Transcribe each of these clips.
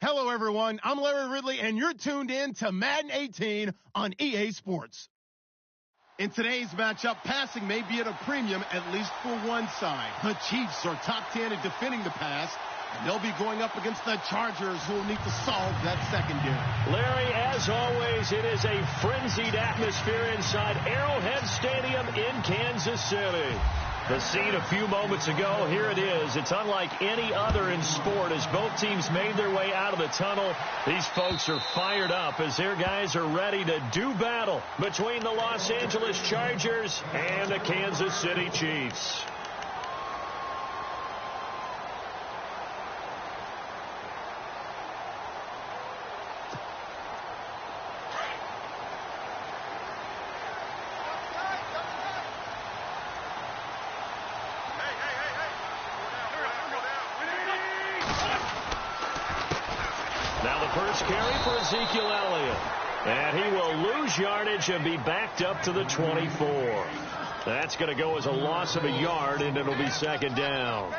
Hello, everyone. I'm Larry Ridley, and you're tuned in to Madden 18 on EA Sports. In today's matchup, passing may be at a premium, at least for one side. The Chiefs are top 10 at defending the pass, and they'll be going up against the Chargers, who will need to solve that secondary. Larry, as always, it is a frenzied atmosphere inside Arrowhead Stadium in Kansas City. The scene a few moments ago, here it is. It's unlike any other in sport as both teams made their way out of the tunnel. These folks are fired up as their guys are ready to do battle between the Los Angeles Chargers and the Kansas City Chiefs. First carry for Ezekiel Elliott. And he will lose yardage and be backed up to the 24. That's going to go as a loss of a yard, and it'll be second down.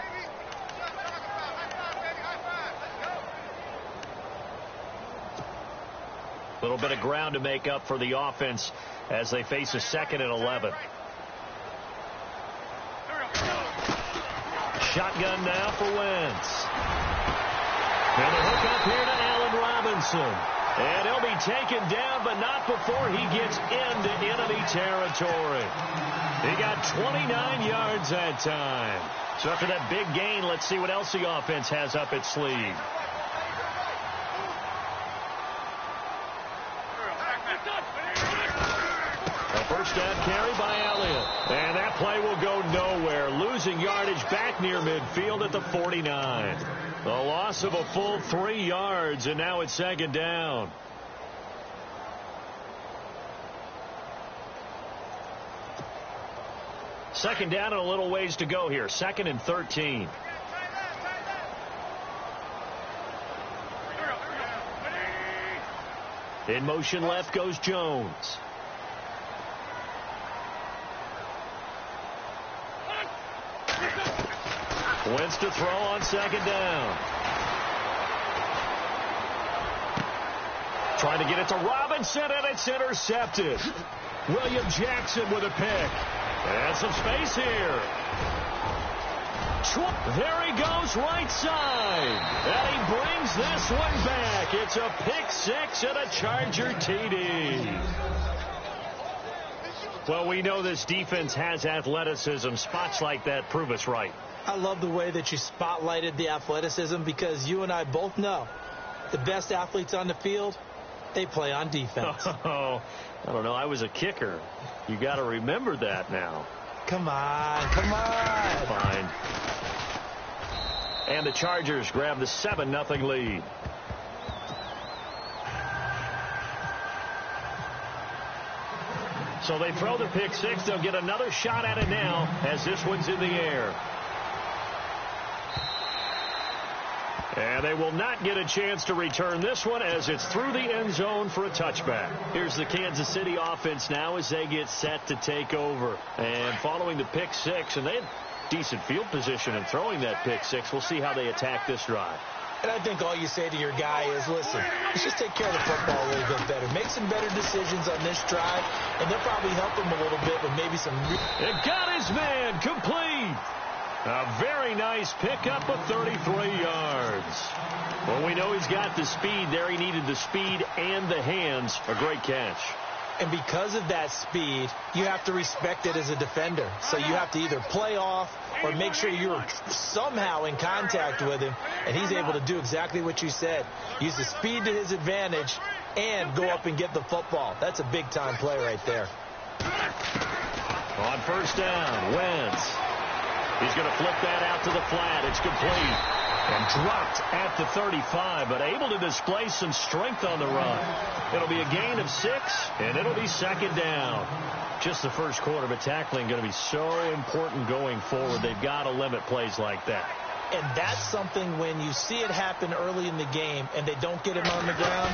A little bit of ground to make up for the offense as they face a 2nd and 11. Shotgun now for Wentz. And the hook up here to Allen Robinson. And he'll be taken down, but not before he gets into enemy territory. He got 29 yards that time. So after that big gain, let's see what else the offense has up its sleeve. A first down carry by Elliott. And that play will go nowhere. Losing yardage back near midfield at the 49. A loss of a full 3 yards, and now it's second down. Second down and a little ways to go here. 2nd and 13. In motion left goes Jones. Wentz to throw on second down. Trying to get it to Robinson, and it's intercepted. William Jackson with a pick. And some space here. There he goes, right side. And he brings this one back. It's a pick six and a Charger TD. Well, we know this defense has athleticism. Spots like that prove us right. I love the way that you spotlighted the athleticism because you and I both know the best athletes on the field, they play on defense. Oh, I don't know. I was a kicker. You got to remember that now. Come on, come on. Fine. And the Chargers grab the 7-0 lead. So they throw the pick six. They'll get another shot at it now as this one's in the air. And they will not get a chance to return this one as it's through the end zone for a touchback. Here's the Kansas City offense now as they get set to take over. And following the pick six, and they had decent field position in throwing that pick six. We'll see how they attack this drive. And I think all you say to your guy is, listen, let's just take care of the football a little bit better. Make some better decisions on this drive, and they'll probably help him a little bit with maybe some... It got his man complete. A very nice pickup of 33 yards. Well, we know he's got the speed there. He needed the speed and the hands. A great catch. And because of that speed, you have to respect it as a defender. So you have to either play off or make sure you're somehow in contact with him. And he's able to do exactly what you said. Use the speed to his advantage and go up and get the football. That's a big-time play right there. On first down, Wentz. He's going to flip that out to the flat. It's complete. And dropped at the 35, but able to display some strength on the run. It'll be a gain of 6, and it'll be second down. Just the first quarter, but tackling going to be so important going forward. They've got to limit plays like that. And that's something when you see it happen early in the game and they don't get him on the ground,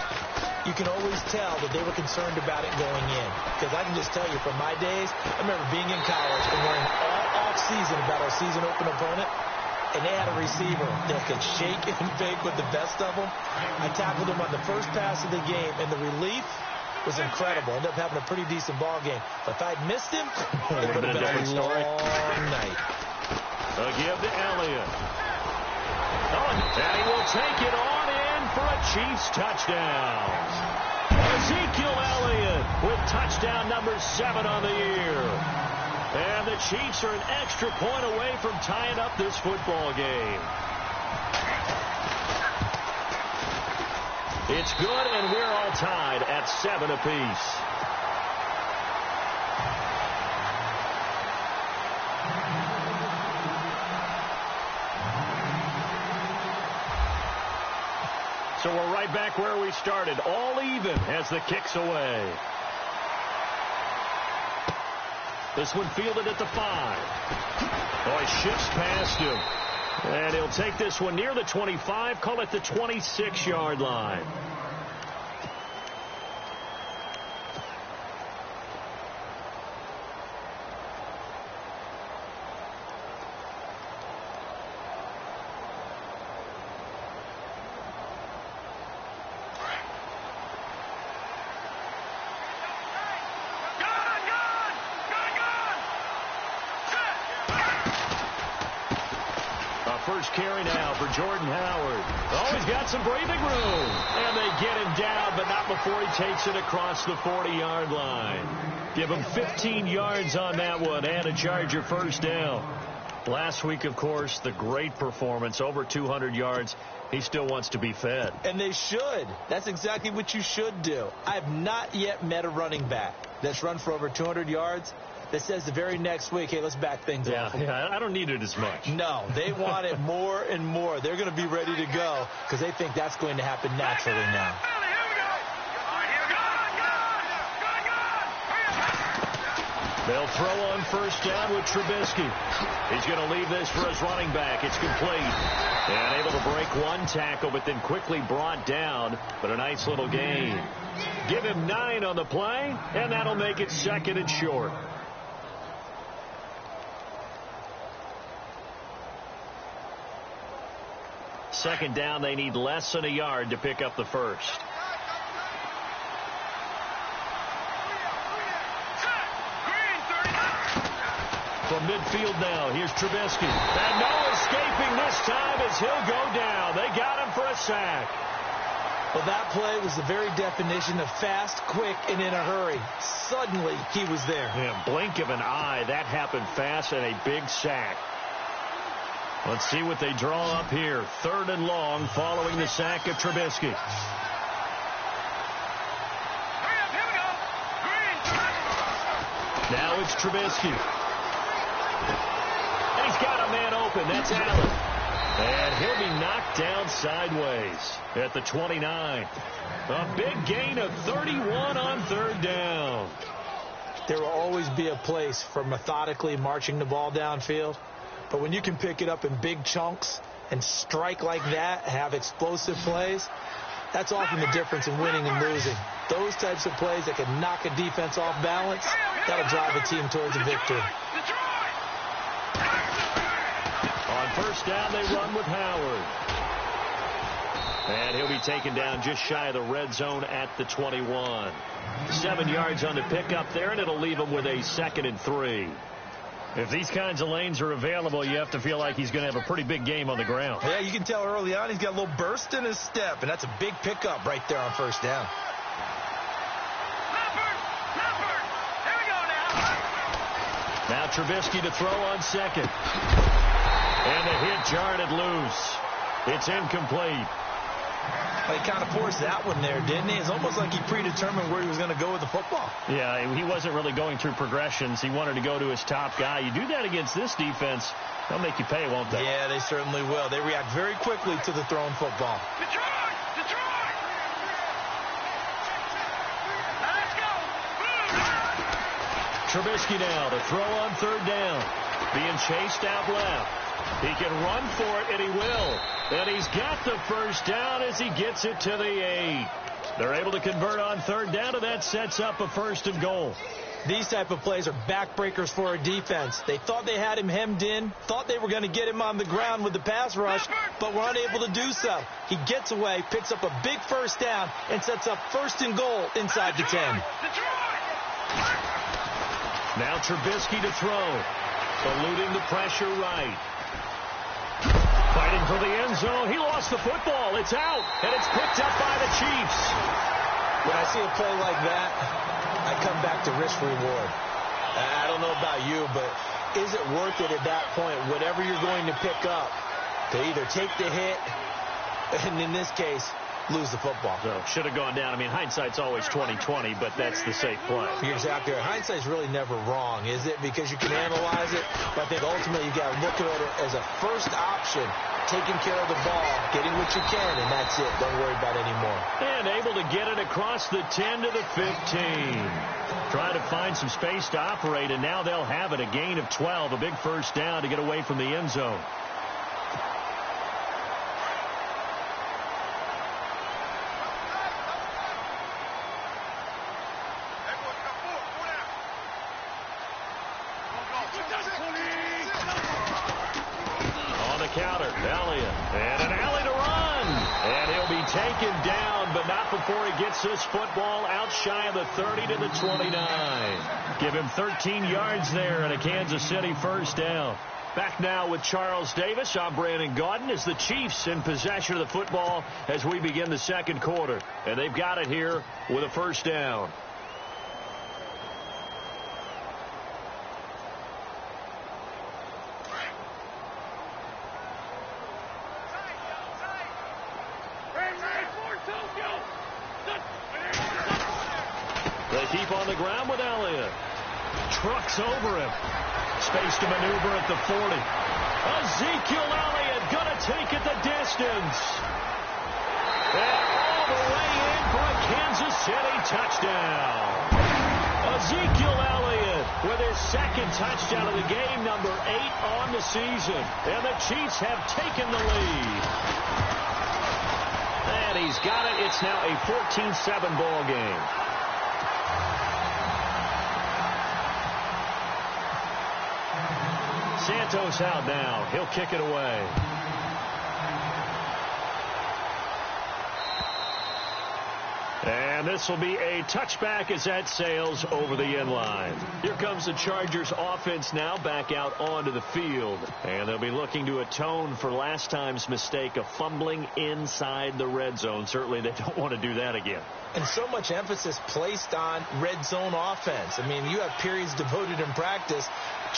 you can always tell that they were concerned about it going in. Because I can just tell you from my days, I remember being in college and worrying all off season about our season open opponent. and they had a receiver that could shake and bake with the best of them. I tackled him on the first pass of the game, and the relief was incredible. Ended up having a pretty decent ball game. But if I'd missed him, it would have been a long night. A give to Elliott. Oh, and he will take it on in for a Chiefs touchdown. Ezekiel Elliott with touchdown number 7 on the year. And the Chiefs are an extra point away from tying up this football game. It's good, and we're all tied at 7 apiece. So we're right back where we started, all even as the kick's away. This one fielded at the 5. Oh, he shifts past him. And he'll take this one near the 25, call it the 26-yard line. First carry now for Jordan Howard. Oh, he's got some breathing room. And they get him down, but not before he takes it across the 40-yard line. Give him 15 yards on that one and a Charger first down. Last week, of course, the great performance, over 200 yards. He still wants to be fed. And they should. That's exactly what you should do. I have not yet met a running back that's run for over 200 yards that says the very next week, hey, let's back things off. Yeah, I don't need it as much. No, they want it more and more. They're going to be ready to go because they think that's going to happen naturally now. They'll throw on first down with Trubisky. He's going to leave this for his running back. It's complete. And able to break one tackle, but then quickly brought down. But a nice little gain. Give him 9 on the play, and that'll make it 2nd and short. Second down, they need less than a yard to pick up the first. From midfield now, here's Trubisky. And no escaping this time as he'll go down. They got him for a sack. Well, that play was the very definition of fast, quick, and in a hurry. Suddenly, he was there. Yeah, blink of an eye. That happened fast and a big sack. Let's see what they draw up here. 3rd and long following the sack of Trubisky. Now it's Trubisky. And he's got a man open. That's Allen. And he'll be knocked down sideways at the 29. A big gain of 31 on 3rd down. There will always be a place for methodically marching the ball downfield. But when you can pick it up in big chunks and strike like that, have explosive plays, that's often the difference in winning and losing. Those types of plays that can knock a defense off balance, that'll drive a team towards a victory. On first down, they run with Howard. And he'll be taken down just shy of the red zone at the 21. 7 yards on the pickup there, and it'll leave him with a 2nd and 3. If these kinds of lanes are available, you have to feel like he's going to have a pretty big game on the ground. Yeah, you can tell early on he's got a little burst in his step, and that's a big pickup right there on first down. Now Trubisky to throw on 2nd. And the hit jarred it loose. It's incomplete. Well, he kind of forced that one there, didn't he? It's almost like he predetermined where he was going to go with the football. Yeah, he wasn't really going through progressions. He wanted to go to his top guy. You do that against this defense, they'll make you pay, won't they? Yeah, they certainly will. They react very quickly to the thrown football. Detroit! Let's go! Trubisky now to throw on 3rd down. Being chased out left. He can run for it, and he will. And he's got the first down as he gets it to the 8. They're able to convert on third down, and that sets up a 1st and goal. These type of plays are backbreakers for our defense. They thought they had him hemmed in, thought they were going to get him on the ground with the pass rush, but were unable to do so. He gets away, picks up a big 1st down, and sets up 1st and goal inside the 10. Now Trubisky to throw. Eluding the pressure right. Fighting for the end zone. He lost the football. It's out, and it's picked up by the Chiefs. When I see a play like that, I come back to risk-reward. I don't know about you, but is it worth it at that point, whatever you're going to pick up, to either take the hit, and in this case, lose the football? So should have gone down. I mean, hindsight's always 20/20, but that's the safe play. You're exactly right. Hindsight's really never wrong, is it? Because you can analyze it, but I think ultimately you've got to look at it as a first option, taking care of the ball, getting what you can, and that's it. Don't worry about it anymore. And able to get it across the 10 to the 15. Trying to find some space to operate, and now they'll have it. A gain of 12, a big 1st down to get away from the end zone. Counter, Elliott, and an alley to run, and he'll be taken down, but not before he gets this football out shy of the 30 to the 29. Give him 13 yards there and a Kansas City 1st down. Back now with Charles Davis. I'm Brandon Gaudin as the Chiefs in possession of the football as we begin the 2nd quarter, and they've got it here with a 1st down. They keep on the ground with Elliott. Trucks over him. Space to maneuver at the 40. Ezekiel Elliott going to take it the distance. And all the way in for a Kansas City touchdown. Ezekiel Elliott with his 2nd touchdown of the game, number 8 on the season. And the Chiefs have taken the lead. And he's got it. It's now a 14-7 ball game. Santos out now. He'll kick it away. And this will be a touchback as that sails over the end line. Here comes the Chargers offense now back out onto the field. And they'll be looking to atone for last time's mistake of fumbling inside the red zone. Certainly they don't want to do that again. And so much emphasis placed on red zone offense. I mean, you have periods devoted in practice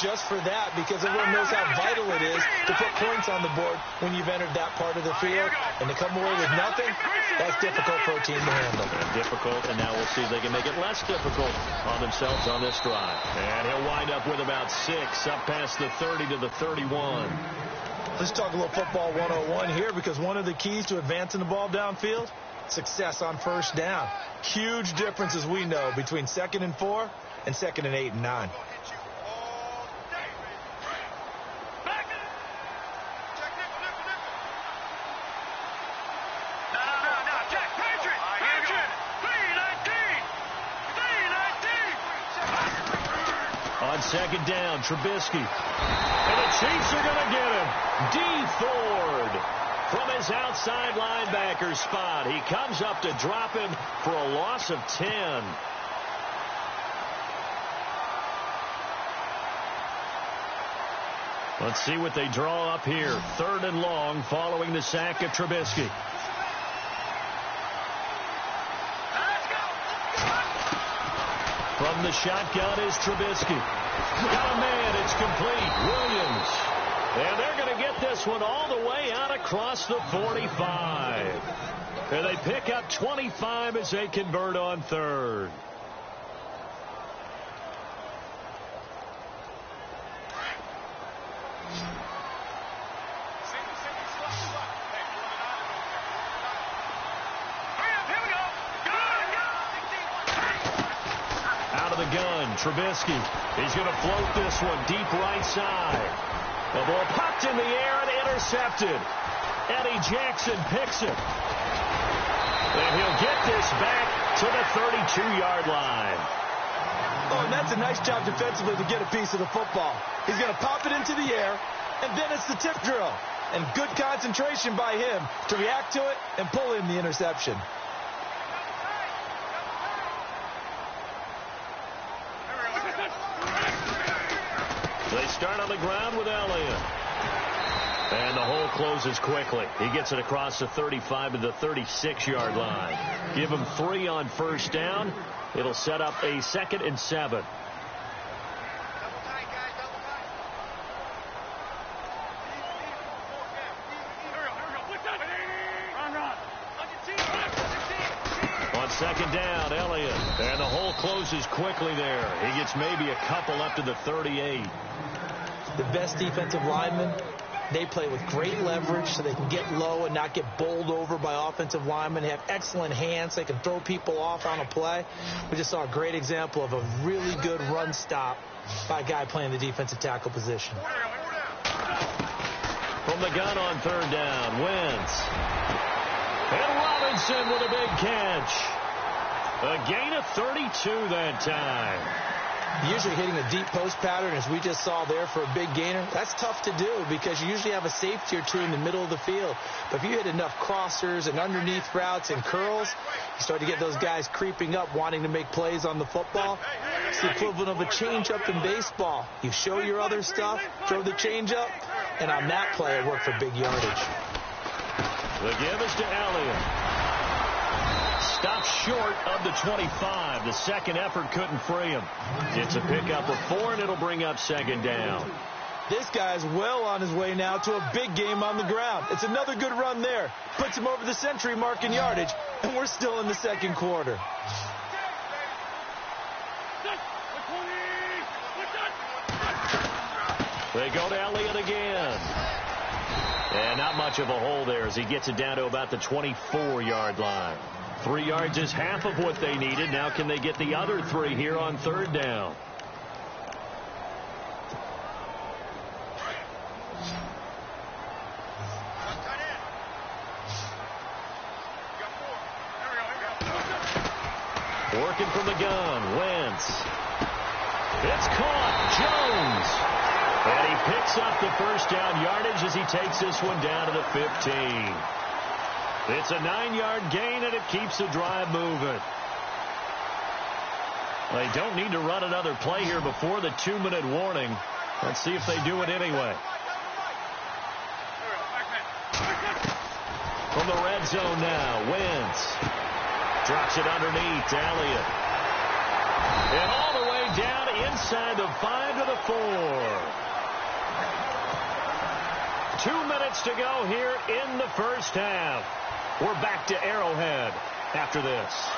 just for that, because everyone knows how vital it is to put points on the board when you've entered that part of the field. And to come away with nothing, that's difficult for a team to handle. And difficult, and now we'll see if they can make it less difficult on themselves on this drive. And he'll wind up with about 6 up past the 30 to the 31. Let's talk a little football 101 here, because one of the keys to advancing the ball downfield, success on 1st down. Huge difference, as we know, between 2nd and 4 and 2nd and 8 and 9. On 2nd down, Trubisky. And the Chiefs are going to get him. D. Ford from his outside linebacker spot. He comes up to drop him for a loss of 10. Let's see what they draw up here. 3rd and long following the sack of Trubisky. From the shotgun is Trubisky. Got a man. It's complete. Williams. And they're going to get this one all the way out across the 45. And they pick up 25 as they convert on 3rd. Gun, Trubisky. He's going to float this one deep right side. The ball popped in the air and intercepted. Eddie Jackson picks it. And he'll get this back to the 32-yard line. Oh, and that's a nice job defensively to get a piece of the football. He's going to pop it into the air, and then it's the tip drill. And good concentration by him to react to it and pull in the interception. They start on the ground with Elliott. And the hole closes quickly. He gets it across the 35 to the 36-yard line. Give him 3 on first down. It'll set up a 2nd and 7. On 2nd down, Elliott. And the hole closes quickly there. He gets maybe a couple up to the 38. The best defensive linemen, they play with great leverage so they can get low and not get bowled over by offensive linemen. They have excellent hands. They can throw people off on a play. We just saw a great example of a really good run stop by a guy playing the defensive tackle position. From the gun on 3rd down, Wentz. And Robinson with a big catch. A gain of 32 that time. Usually hitting a deep post pattern, as we just saw there, for a big gainer, that's tough to do because you usually have a safety or two in the middle of the field. But if you hit enough crossers and underneath routes and curls, you start to get those guys creeping up, wanting to make plays on the football. It's the equivalent of a changeup in baseball. You show your other stuff, throw the changeup, and on that play, it worked for big yardage. The give is to Elliott. Stopped short of the 25. The second effort couldn't free him. It's a pickup of 4, and it'll bring up 2nd down. This guy's well on his way now to a big game on the ground. It's another good run there. Puts him over the century mark in yardage, and we're still in the 2nd quarter. They go to Elliott again. And not much of a hole there as he gets it down to about the 24-yard line. 3 yards is half of what they needed. Now can they get the other 3 here on 3rd down? Working from the gun, Wentz. It's caught, Jones. And he picks up the first down yardage as he takes this one down to the 15. It's a 9-yard gain, and it keeps the drive moving. They don't need to run another play here before the 2-minute warning. Let's see if they do it anyway. From the red zone now, Wentz drops it underneath to Elliott. And all the way down inside the 5 to the 4. 2 minutes to go here in the first half. We're back to Arrowhead after this.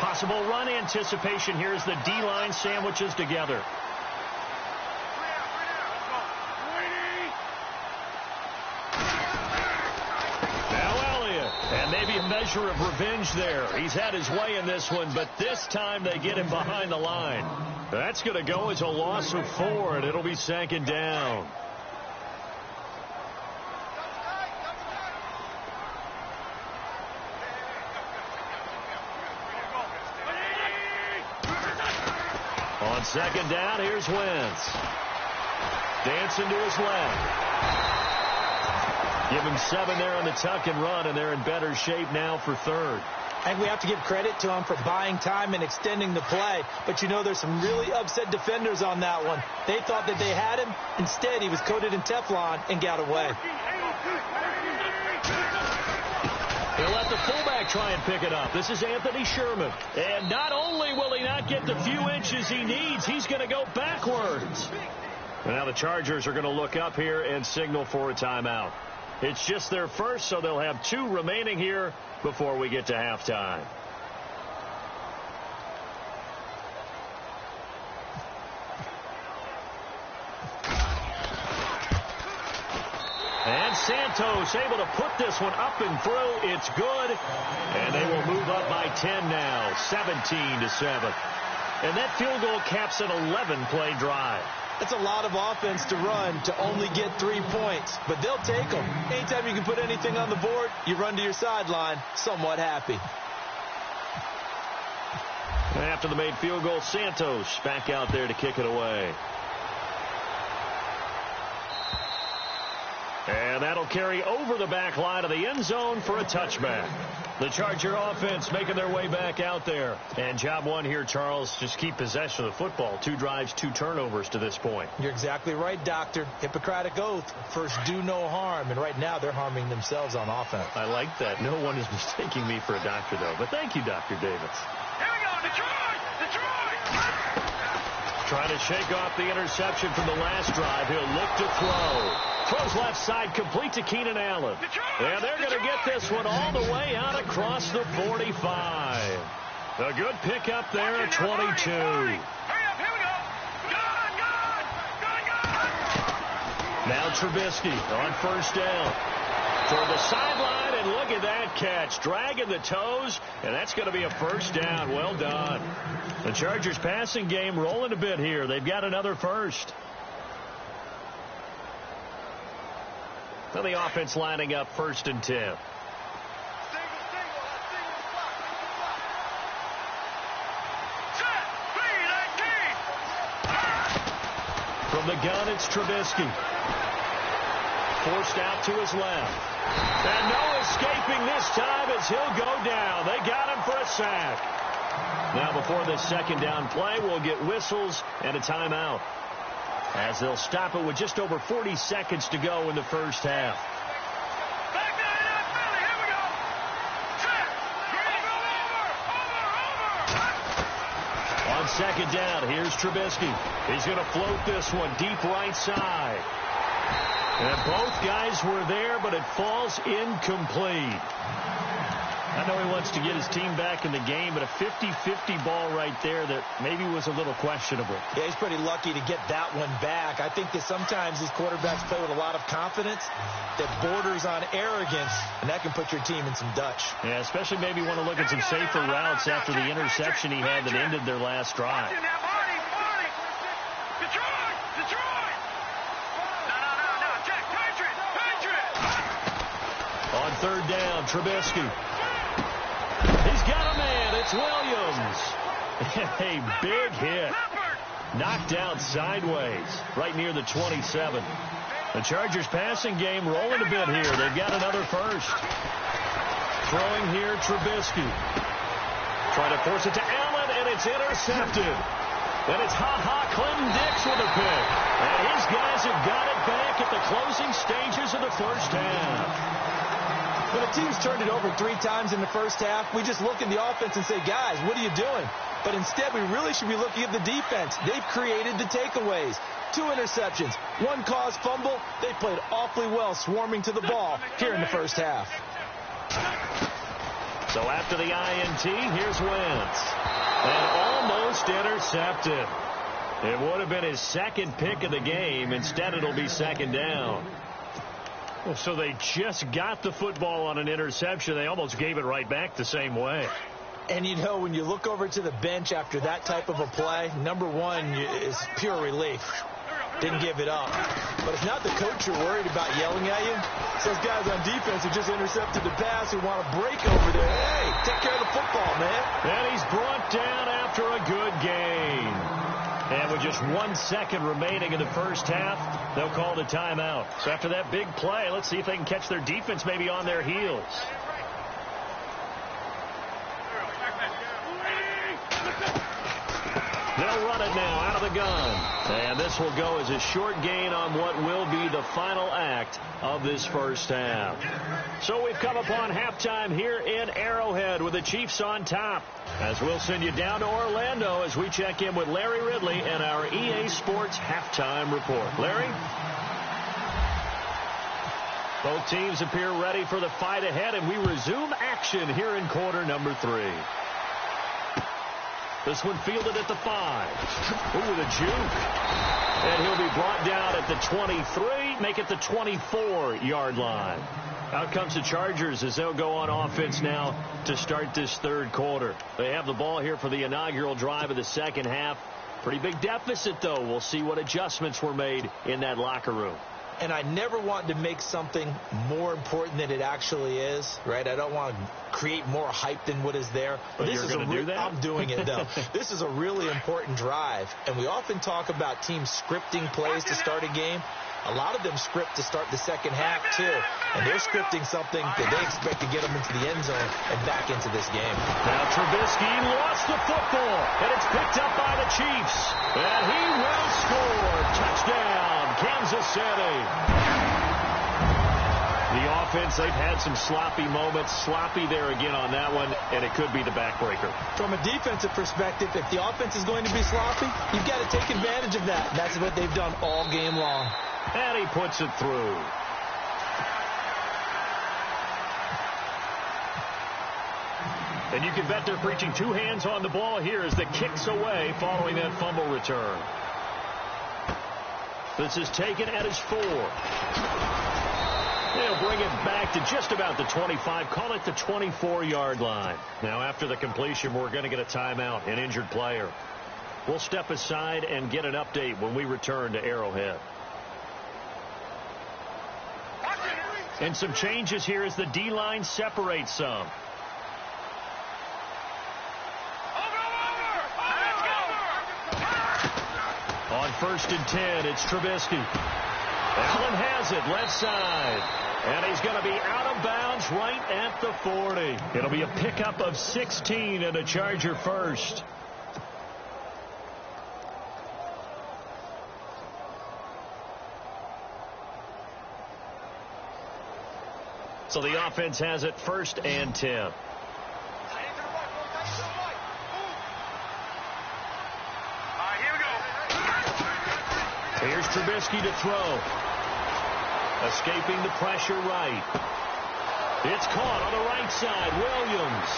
Possible run anticipation here as the D-line sandwiches together. Now Elliott, and maybe a measure of revenge there. He's had his way in this one, but this time they get him behind the line. That's going to go as a loss of 4, and it'll be 2nd down. On 2nd down, here's Wentz. Dancing to his left. Give him 7 there on the tuck and run, and they're in better shape now for 3rd. I think we have to give credit to him for buying time and extending the play. But, you know, there's some really upset defenders on that one. They thought that they had him. Instead, he was coated in Teflon and got away. He'll let the fullback try and pick it up. This is Anthony Sherman. And not only will he not get the few inches he needs, he's going to go backwards. And now the Chargers are going to look up here and signal for a timeout. It's just their first, so they'll have 2 remaining here before we get to halftime. And Santos able to put this one up and through. It's good. And they will move up by 10 now, 17-7. And that field goal caps an 11-play drive. That's a lot of offense to run to only get 3 points, but they'll take them. Anytime you can put anything on the board, you run to your sideline somewhat happy. After the made field goal, Santos back out there to kick it away. And that'll carry over the back line of the end zone for a touchback. The Charger offense making their way back out there. And job one here, Charles, just keep possession of the football. 2 drives, 2 turnovers to this point. You're exactly right, Doctor. Hippocratic oath. First, do no harm. And right now, they're harming themselves on offense. I like that. No one is mistaking me for a doctor, though. But thank you, Dr. Davis. Here we go, Detroit! Detroit! Trying to shake off the interception from the last drive. He'll look to throw. Throws left side, complete to Keenan Allen. And they're going to get this one all the way out across the 45. A good pickup there at 22. Hurry up, here we go. Good. Now Trubisky on first down. Toward the sideline, and look at that catch. Dragging the toes, and that's going to be a first down. Well done. The Chargers passing game rolling a bit here. They've got another first. Now the offense lining up 1st and 10. From the gun, it's Trubisky. Forced out to his left. And no escaping this time as he'll go down. They got him for a sack. Now before this second down play, we'll get whistles and a timeout, as they'll stop it with just over 40 seconds to go in the first half. Back there, here we go. Over. On second down, here's Trubisky. He's going to float this one deep right side. And both guys were there, but it falls incomplete. I know he wants to get his team back in the game, but a 50-50 ball right there that maybe was a little questionable. Yeah, he's pretty lucky to get that one back. I think that sometimes these quarterbacks play with a lot of confidence that borders on arrogance, and that can put your team in some Dutch. Yeah, especially maybe want to look at some safer routes after the interception he had that ended their last drive. On third down, Trubisky. He's got a man. It's Williams. A big hit. Knocked out sideways right near the 27. The Chargers passing game rolling a bit here. They've got another first. Throwing here, Trubisky. Trying to force it to Allen, and it's intercepted. And it's Clinton Dix with a pick. And his guys have got it back at the closing stages of the first half. When a team's turned it over 3 times in the first half, we just look at the offense and say, guys, what are you doing? But instead, we really should be looking at the defense. They've created the takeaways. 2 interceptions, 1 caused fumble. They played awfully well swarming to the ball here in the first half. So after the INT, here's Wentz. And almost intercepted. It would have been his second pick of the game. Instead, it'll be second down. Well, so they just got the football on an interception. They almost gave it right back the same way. And, you know, when you look over to the bench after that type of a play, number one is pure relief. Didn't give it up. But it's not the coach you're worried about yelling at you. It's those guys on defense who just intercepted the pass who want to break over there. Hey, take care of the football, man. And he's brought down after a good game. And with just 1 second remaining in the first half, they'll call the timeout. So after that big play, let's see if they can catch their defense maybe on their heels. They'll run it now out of the gun. And this will go as a short gain on what will be the final act of this first half. So we've come upon halftime here in Arrowhead with the Chiefs on top. As we'll send you down to Orlando as we check in with Larry Ridley and our EA Sports halftime report. Larry? Both teams appear ready for the fight ahead, and we resume action here in quarter number 3. This one fielded at the 5. Ooh, with a juke. And he'll be brought down at the 23, make it the 24-yard line. Out comes the Chargers as they'll go on offense now to start this third quarter. They have the ball here for the inaugural drive of the second half. Pretty big deficit, though. We'll see what adjustments were made in that locker room. And I never want to make something more important than it actually is, right? I don't want to create more hype than what is there. But you're going to do that? I'm doing it, though. This is a really important drive. And we often talk about teams scripting plays to start a game. A lot of them script to start the second half, too. And they're scripting something that they expect to get them into the end zone and back into this game. Now Trubisky lost the football, and it's picked up by the Chiefs. And he will score. Touchdown, Kansas City. The offense, they've had some sloppy moments. Sloppy there again on that one, and it could be the backbreaker. From a defensive perspective, if the offense is going to be sloppy, you've got to take advantage of that. And that's what they've done all game long. And he puts it through. And you can bet they're preaching two hands on the ball here as the kick's away following that fumble return. This is taken at his 4. They'll bring it back to just about the 25, call it the 24-yard line. Now, after the completion, we're going to get a timeout, an injured player. We'll step aside and get an update when we return to Arrowhead. And some changes here as the D-line separates some. On 1st and 10, it's Trubisky. Allen has it, left side. And he's going to be out of bounds right at the 40. It'll be a pickup of 16 and a Charger first. So the offense has it 1st and 10. Here's Trubisky to throw. Escaping the pressure right. It's caught on the right side. Williams.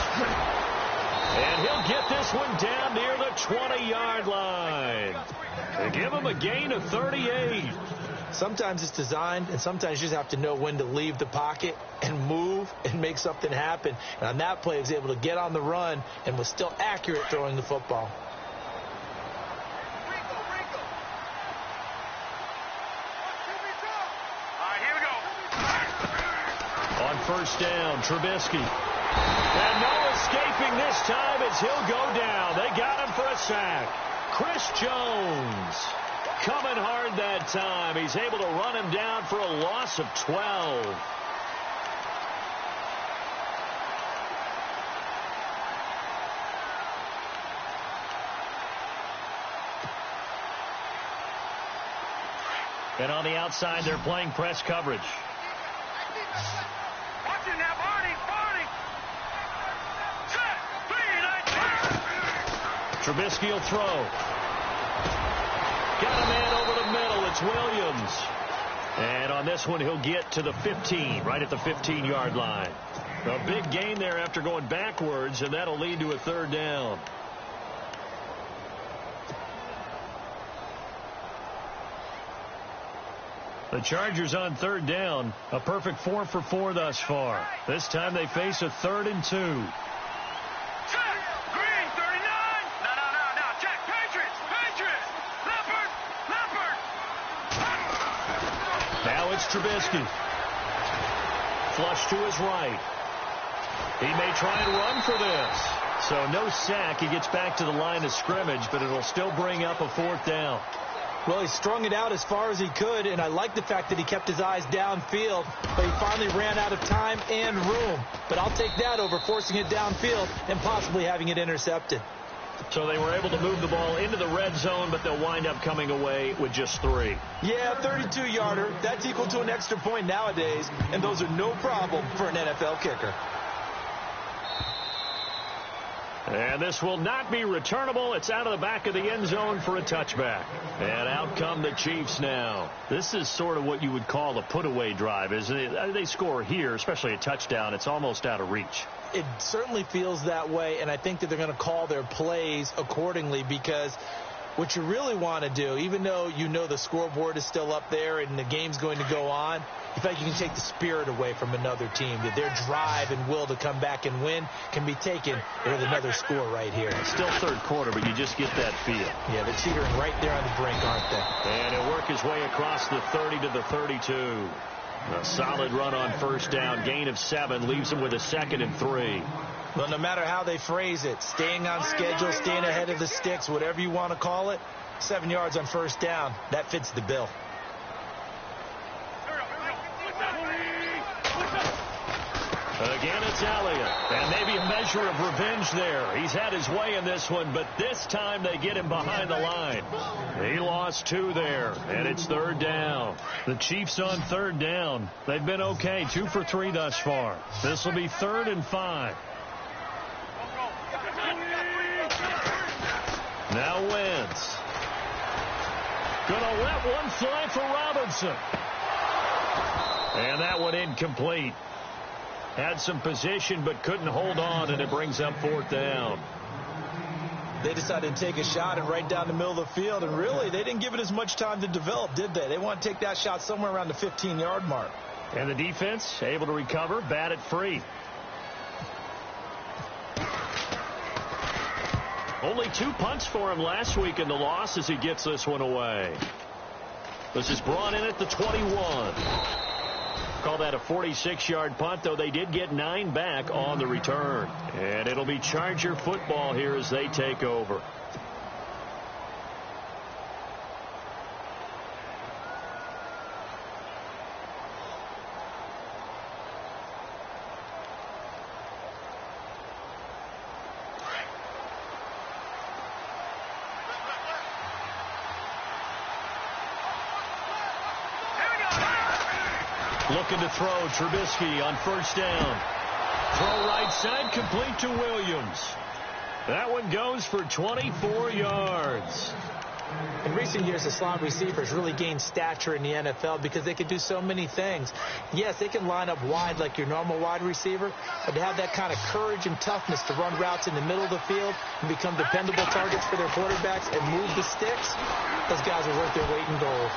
And he'll get this one down near the 20-yard line. They give him a gain of 38. Sometimes it's designed, and sometimes you just have to know when to leave the pocket and move and make something happen. And on that play, he was able to get on the run and was still accurate throwing the football. On 1st down, Trubisky. And no escaping this time as he'll go down. They got him for a sack. Chris Jones coming hard that time. He's able to run him down for a loss of 12. And on the outside, they're playing press coverage. Watch it now, Barney. Set. 3, 19. Trubisky will throw. Got a man over the middle. It's Williams. And on this one, he'll get to the 15, right at the 15-yard line. A big gain there after going backwards, and that'll lead to a 3rd down. The Chargers on 3rd down. A perfect 4 for 4 thus far. This time they face a 3rd and 2. Set. Green, 39. No. Check. Patriots. Leopard. Now it's Trubisky. Flush to his right. He may try and run for this. So no sack. He gets back to the line of scrimmage, but it'll still bring up a 4th down. Well, he strung it out as far as he could, and I like the fact that he kept his eyes downfield, but he finally ran out of time and room. But I'll take that over forcing it downfield and possibly having it intercepted. So they were able to move the ball into the red zone, but they'll wind up coming away with just 3. Yeah, 32-yarder. That's equal to an extra point nowadays, and those are no problem for an NFL kicker. And this will not be returnable. It's out of the back of the end zone for a touchback. And out come the Chiefs now. This is sort of what you would call a put-away drive, isn't it? They score here, especially a touchdown. It's almost out of reach. It certainly feels that way, and I think that they're going to call their plays accordingly because what you really want to do, even though you know the scoreboard is still up there and the game's going to go on, you feel like you can take the spirit away from another team, that their drive and will to come back and win can be taken with another score right here. It's still third quarter, but you just get that feel. Yeah, they're teetering right there on the brink, aren't they? And he'll work his way across the 30 to the 32. A solid run on first down. Gain of 7 leaves him with a 2nd and 3. Well, no matter how they phrase it, staying on schedule, staying ahead of the sticks, whatever you want to call it, 7 yards on first down, that fits the bill. Again, it's Elliott. And maybe a measure of revenge there. He's had his way in this one, but this time they get him behind the line. He lost 2 there, and it's 3rd down. The Chiefs on 3rd down. They've been okay, 2 for 3 thus far. This will be 3rd and 5. Now Wentz. Gonna let one fly for Robinson. And that one incomplete. Had some position but couldn't hold on, and it brings up 4th down. They decided to take a shot and right down the middle of the field, and really they didn't give it as much time to develop, did they? They want to take that shot somewhere around the 15-yard mark. And the defense able to recover, bat it free. Only 2 punts for him last week in the loss as he gets this one away. This is brought in at the 21. Call that a 46-yard punt, though they did get 9 back on the return. And it'll be Charger football here as they take over. Looking to throw, Trubisky on first down. Throw right side, complete to Williams. That one goes for 24 yards. In recent years, the slot receivers really gained stature in the NFL because they can do so many things. Yes, they can line up wide like your normal wide receiver, but to have that kind of courage and toughness to run routes in the middle of the field and become dependable targets for their quarterbacks and move the sticks, those guys are worth their weight in gold.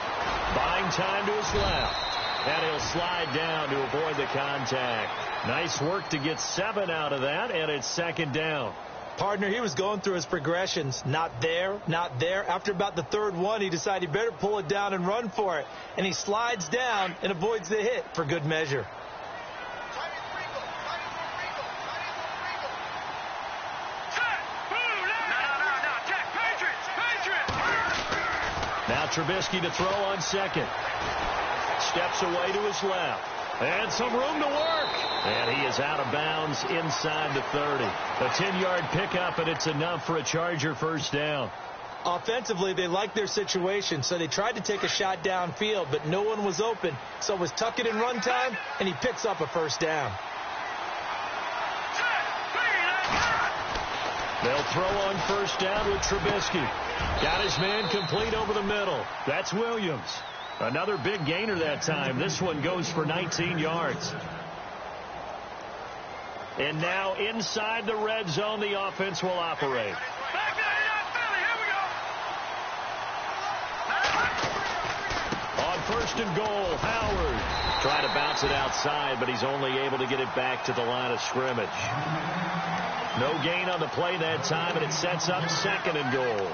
Buying time to his left. And he'll slide down to avoid the contact. Nice work to get 7 out of that, and it's 2nd down. Partner, he was going through his progressions. Not there, not there. After about the 3rd one, he decided he better pull it down and run for it. And he slides down and avoids the hit for good measure. Now Trubisky to throw on 2nd. Steps away to his left. And some room to work. And he is out of bounds inside the 30. A 10-yard pickup, and it's enough for a Charger first down. Offensively, they liked their situation, so they tried to take a shot downfield, but no one was open. So it was tuck it in run time, and he picks up a first down. They'll throw on first down with Trubisky. Got his man complete over the middle. That's Williams. Another big gainer that time. This one goes for 19 yards. And now inside the red zone, the offense will operate. On 1st and goal, Howard. Trying to bounce it outside, but he's only able to get it back to the line of scrimmage. No gain on the play that time, and it sets up 2nd and goal.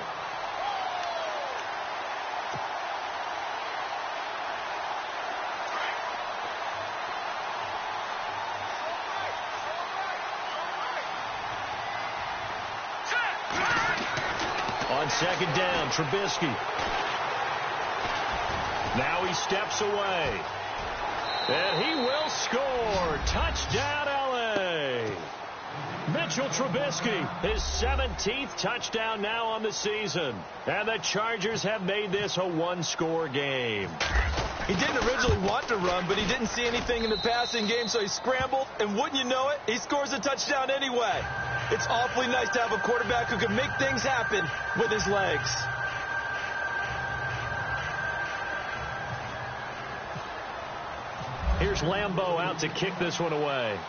On 2nd down, Trubisky. Now he steps away. And he will score. Touchdown, L.A. Mitchell Trubisky, his 17th touchdown now on the season. And the Chargers have made this a one-score game. He didn't originally want to run, but he didn't see anything in the passing game, so he scrambled, and wouldn't you know it, he scores a touchdown anyway. It's awfully nice to have a quarterback who can make things happen with his legs. Here's Lambeau out to kick this one away.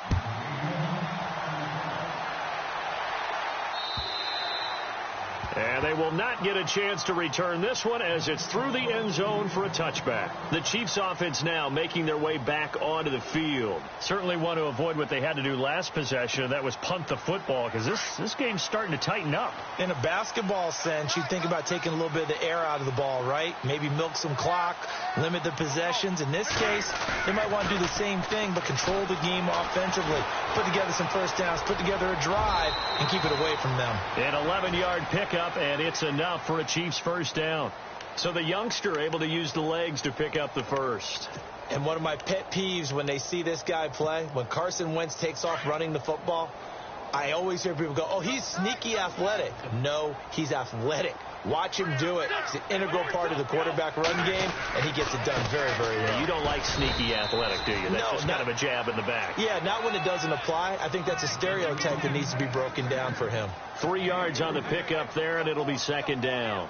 And they will not get a chance to return this one as it's through the end zone for a touchback. The Chiefs offense now making their way back onto the field. Certainly want to avoid what they had to do last possession, and that was punt the football, because this game's starting to tighten up. In a basketball sense, you think about taking a little bit of the air out of the ball, right? Maybe milk some clock, limit the possessions. In this case, they might want to do the same thing, but control the game offensively. Put together some first downs, put together a drive, and keep it away from them. An 11-yard pickup, and it's enough for a Chiefs first down. So the youngster able to use the legs to pick up the first. And one of my pet peeves when they see this guy play, when Carson Wentz takes off running the football, I always hear people go, oh, he's sneaky athletic. No, he's athletic. Watch him do it. It's an integral part of the quarterback run game, and he gets it done very, very well. You don't like sneaky athletic, do you? That's just kind of a jab in the back. Yeah, not when it doesn't apply. I think that's a stereotype that needs to be broken down for him. 3 yards on the pickup there, and it'll be second down.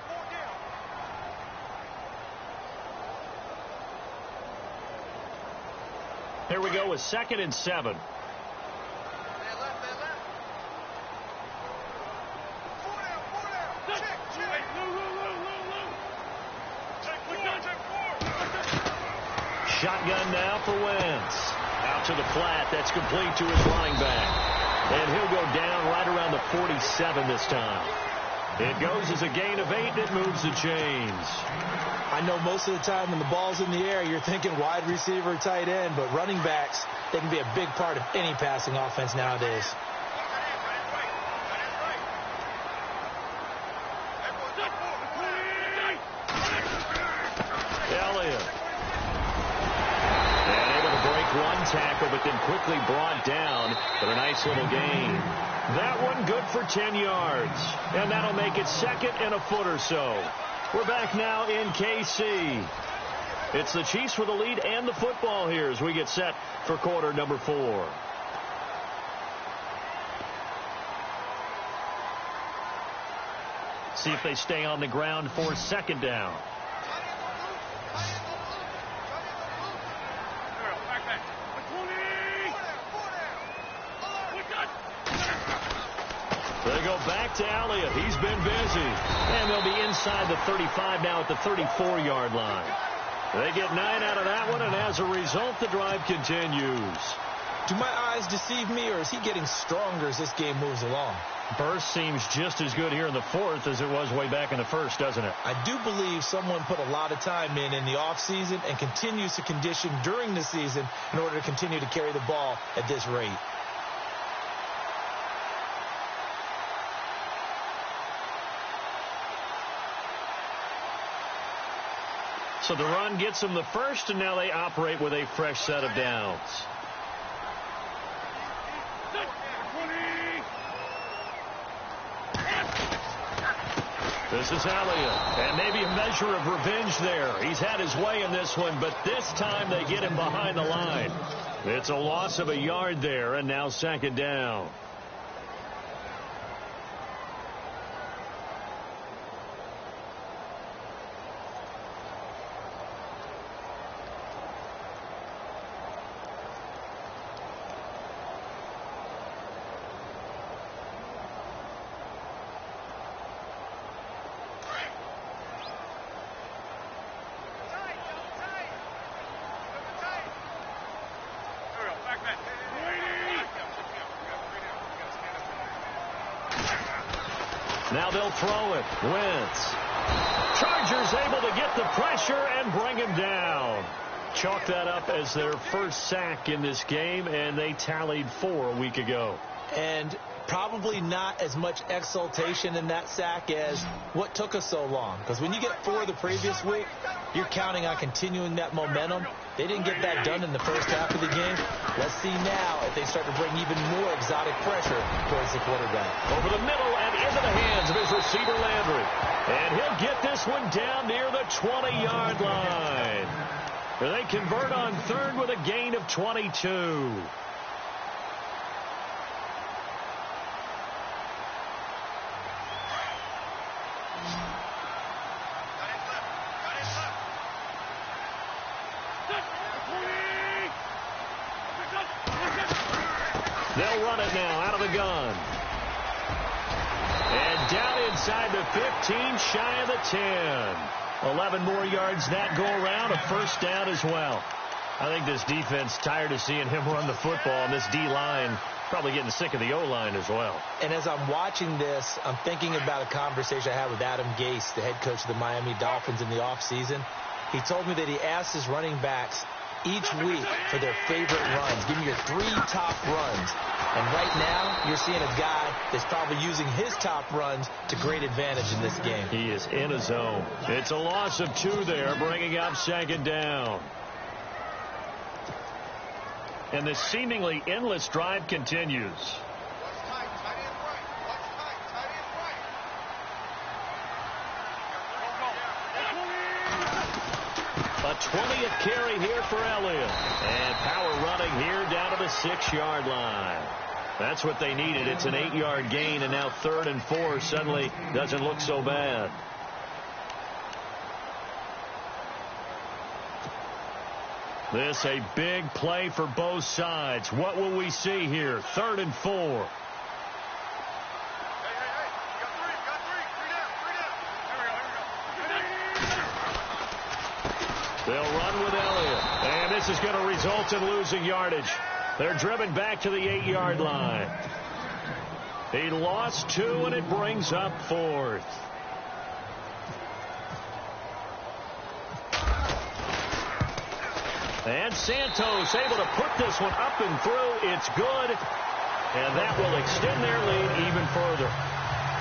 Here we go with 2nd and 7. Shotgun now for Wentz. Out to the flat. That's complete to his running back. And he'll go down right around the 47 this time. It goes as a gain of 8, and it moves the chains. I know most of the time when the ball's in the air, you're thinking wide receiver, tight end, but running backs, they can be a big part of any passing offense nowadays. Elliott. And able to break one tackle, but then quickly brought down for a nice little gain. That one good for 10 yards. And that'll make it 2nd and a foot or so. We're back now in KC. It's the Chiefs with the lead and the football here as we get set for quarter number 4. See if they stay on the ground for 2nd down. They go back to Elliott. He's been busy. And they'll be inside the 35 now at the 34-yard line. They get 9 out of that one, and as a result, the drive continues. Do my eyes deceive me, or is he getting stronger as this game moves along? Burst seems just as good here in the 4th as it was way back in the 1st, doesn't it? I do believe someone put a lot of time in the offseason and continues to condition during the season in order to continue to carry the ball at this rate. So the run gets them the first, and now they operate with a fresh set of downs. This is Elliott, and maybe a measure of revenge there. He's had his way in this one, but this time they get him behind the line. It's a loss of a yard there, and now 2nd down. Now they'll throw it. Wentz. Chargers able to get the pressure and bring him down. Chalk that up as their first sack in this game, and they tallied 4 a week ago. And probably not as much exultation in that sack as what took us so long. Because when you get 4 the previous week, you're counting on continuing that momentum. They didn't get that done in the first half of the game. Let's see now if they start to bring even more exotic pressure towards the quarterback. Over the middle and into the hands of his receiver, Landry. And he'll get this one down near the 20-yard line. They convert on 3rd with a gain of 22. They'll run it now out of the gun. And down inside the 15, shy of the 10. 11 more yards that go around, a first down as well. I think this defense tired of seeing him run the football, and this D-line probably getting sick of the O-line as well. And as I'm watching this, I'm thinking about a conversation I had with Adam Gase, the head coach of the Miami Dolphins, in the offseason. He told me that he asked his running backs each week for their favorite runs. Give me your 3 top runs. And right now, you're seeing a guy that's probably using his top runs to great advantage in this game. He is in a zone. It's a loss of 2 there, bringing up second down. And this seemingly endless drive continues. A 20th carry here for Elliott. And power running here down to the 6-yard line. That's what they needed. It's an 8-yard gain, and now 3rd and 4 suddenly doesn't look so bad. This a big play for both sides. What will we see here? 3rd and 4. They'll run with Elliott. And this is going to result in losing yardage. They're driven back to the 8-yard line. He lost 2, and it brings up 4th. And Santos able to put this one up and through. It's good. And that will extend their lead even further.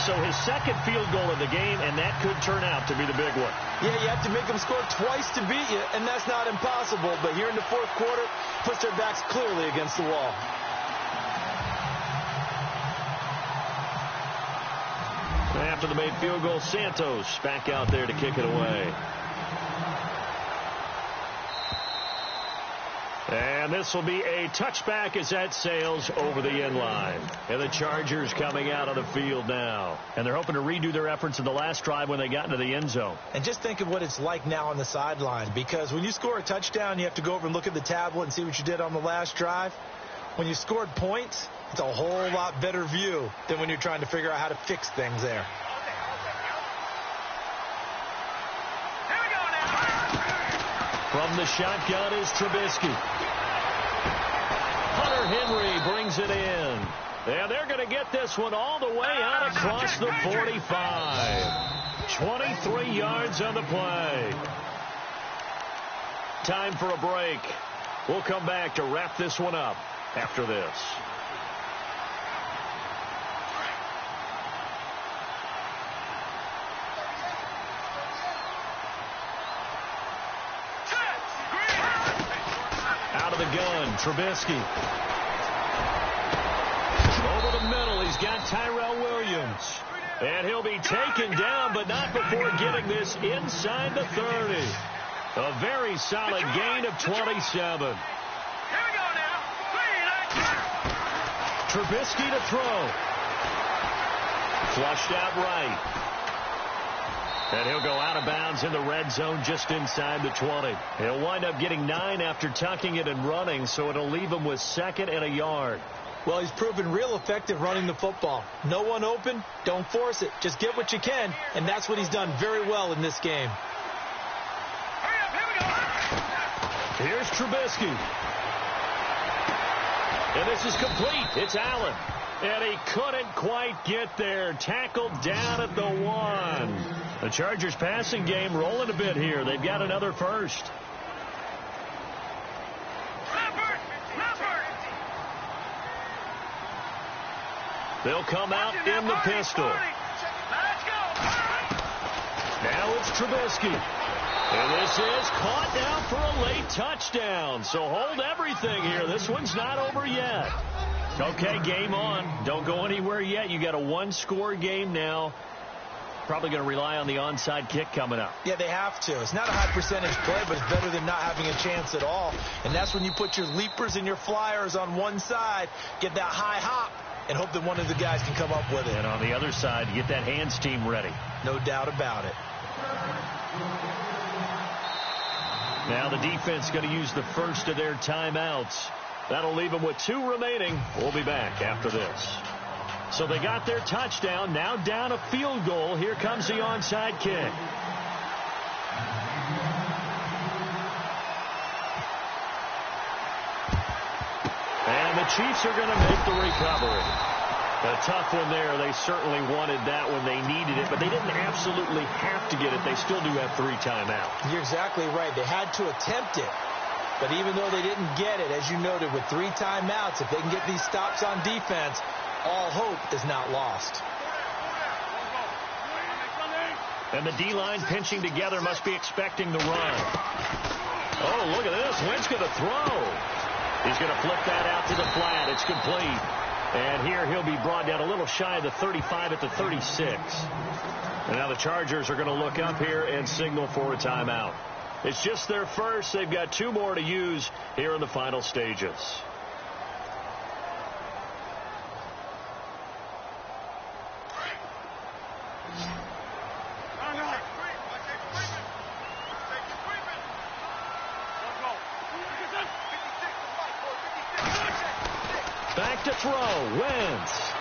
So his 2nd field goal of the game, and that could turn out to be the big one. Yeah, you have to make them score twice to beat you, and that's not impossible. But here in the 4th quarter, puts their backs clearly against the wall. After the made field goal, Santos back out there to kick it away. And this will be a touchback as that sails over the end line. And the Chargers coming out of the field now. And they're hoping to redo their efforts in the last drive when they got into the end zone. And just think of what it's like now on the sideline. Because when you score a touchdown, you have to go over and look at the tablet and see what you did on the last drive. When you scored points, it's a whole lot better view than when you're trying to figure out how to fix things there. From the shotgun is Trubisky. Hunter Henry brings it in. And they're going to get this one all the way out across the 45. 23 yards on the play. Time for a break. We'll come back to wrap this one up after this. Gun, Trubisky. Over the middle, he's got Tyrell Williams. And he'll be taken down, but not before getting this inside the 30. A very solid gain of 27. Trubisky to throw. Flushed out right. And he'll go out of bounds in the red zone just inside the 20. He'll wind up getting 9 after tucking it and running, so it'll leave him with 2nd and a yard. Well, he's proven real effective running the football. No one open, don't force it. Just get what you can, and that's what he's done very well in this game. Here's Trubisky. And this is complete. It's Allen. And he couldn't quite get there. Tackled down at the 1. The Chargers passing game rolling a bit here. They've got another first. They'll come out in the pistol. Now it's Trubisky. And this is caught down for a late touchdown. So hold everything here. This one's not over yet. Okay, game on. Don't go anywhere yet. You got a 1-score game now. Probably going to rely on the onside kick coming up. Yeah, they have to. It's not a high percentage play, but it's better than not having a chance at all. And that's when you put your leapers and your flyers on one side, get that high hop, and hope that one of the guys can come up with it. And on the other side, get that hands team ready. No doubt about it. Now the defense going to use the first of their timeouts. That'll leave them with 2 remaining. We'll be back after this. So they got their touchdown, now down a field goal. Here comes the onside kick. And the Chiefs are going to make the recovery. A tough one there. They certainly wanted that when they needed it, but they didn't absolutely have to get it. They still do have 3 timeouts. You're exactly right. They had to attempt it. But even though they didn't get it, as you noted, with 3 timeouts, if they can get these stops on defense, all hope is not lost. And the D-line pinching together must be expecting the run. Oh, look at this. Wentz going to throw. He's going to flip that out to the flat. It's complete. And here he'll be brought down a little shy of the 35 at the 36. And now the Chargers are going to look up here and signal for a timeout. It's just their first. They've got 2 more to use here in the final stages. Back to throw. Wentz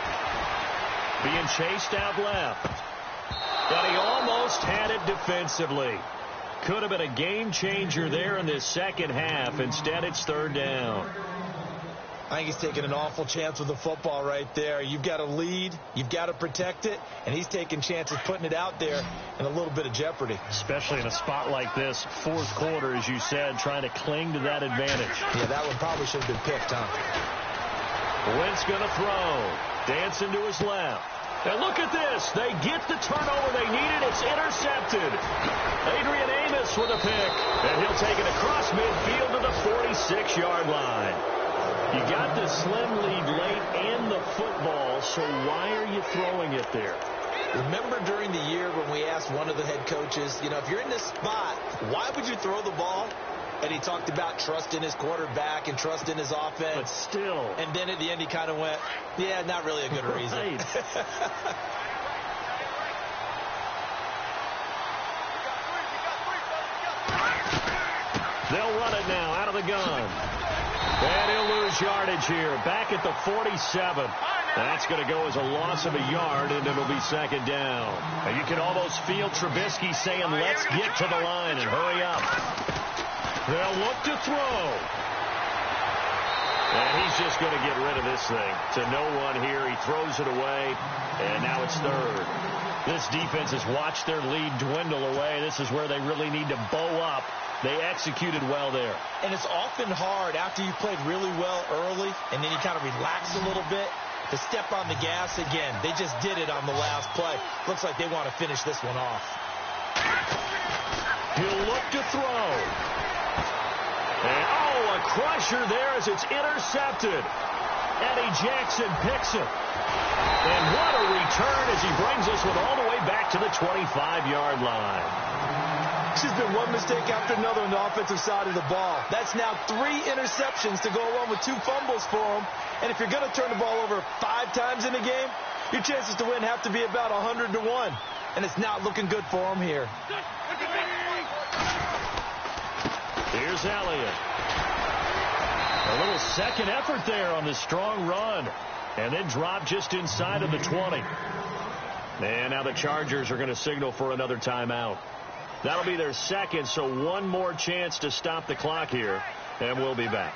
being chased out left. But he almost had it defensively. Could have been a game changer there in this second half. Instead, it's 3rd down. I think he's taking an awful chance with the football right there. You've got to lead. You've got to protect it. And he's taking chances putting it out there in a little bit of jeopardy. Especially in a spot like this, 4th quarter, as you said, trying to cling to that advantage. Yeah, that one probably should have been picked, huh? Wentz going to throw. Dancing to his left. And look at this. They get the turnover they needed. It's intercepted. Adrian Amos with a pick. And he'll take it across midfield to the 46-yard line. You got the slim lead late and the football, so why are you throwing it there? Remember during the year when we asked one of the head coaches, you know, if you're in this spot, why would you throw the ball? And he talked about trust in his quarterback and trust in his offense. But still. And then at the end he kind of went, yeah, not really a good reason. Right. They'll run it now out of the gun. And he'll lose yardage here. Back at the 47. That's going to go as a loss of a yard, and it'll be 2nd down. And you can almost feel Trubisky saying, let's get to the line and hurry up. They'll look to throw. And he's just going to get rid of this thing to no one here. He throws it away, and now it's 3rd. This defense has watched their lead dwindle away. This is where they really need to bow up. They executed well there. And it's often hard after you played really well early, and then you kind of relax a little bit, to step on the gas again. They just did it on the last play. Looks like they want to finish this one off. He'll look to throw. And, oh, a crusher there as it's intercepted. Eddie Jackson picks it. And what a return as he brings us with all the way back to the 25-yard line. It's just been one mistake after another on the offensive side of the ball. That's now 3 interceptions to go along with 2 fumbles for him. And if you're going to turn the ball over 5 times in a game, your chances to win have to be about 100 to 1. And it's not looking good for him here. Here's Elliott. A little second effort there on the strong run. And then drop just inside of the 20. And now the Chargers are going to signal for another timeout. That'll be their 2nd, so one more chance to stop the clock here. And we'll be back.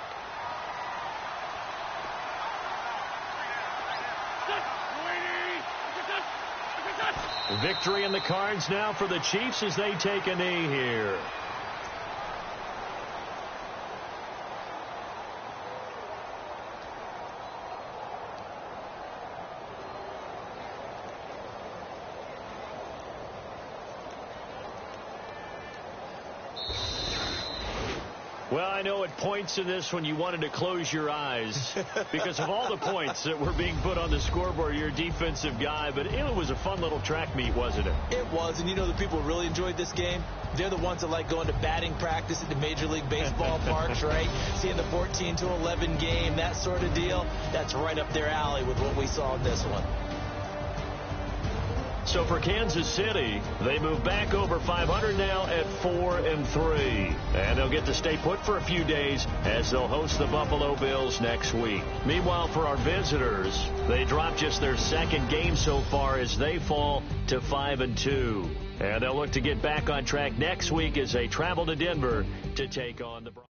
Victory in the cards now for the Chiefs as they take a knee here. Well, I know at points in this when you wanted to close your eyes because of all the points that were being put on the scoreboard. You're a defensive guy, but it was a fun little track meet, wasn't it? It was, and you know the people who really enjoyed this game? They're the ones that like going to batting practice at the Major League Baseball parks, right? Seeing the 14-11 game, that sort of deal. That's right up their alley with what we saw in this one. So for Kansas City, they move back over 500 now at 4-3. And they'll get to stay put for a few days as they'll host the Buffalo Bills next week. Meanwhile, for our visitors, they drop just their second game so far as they fall to 5-2. And they'll look to get back on track next week as they travel to Denver to take on the Broncos.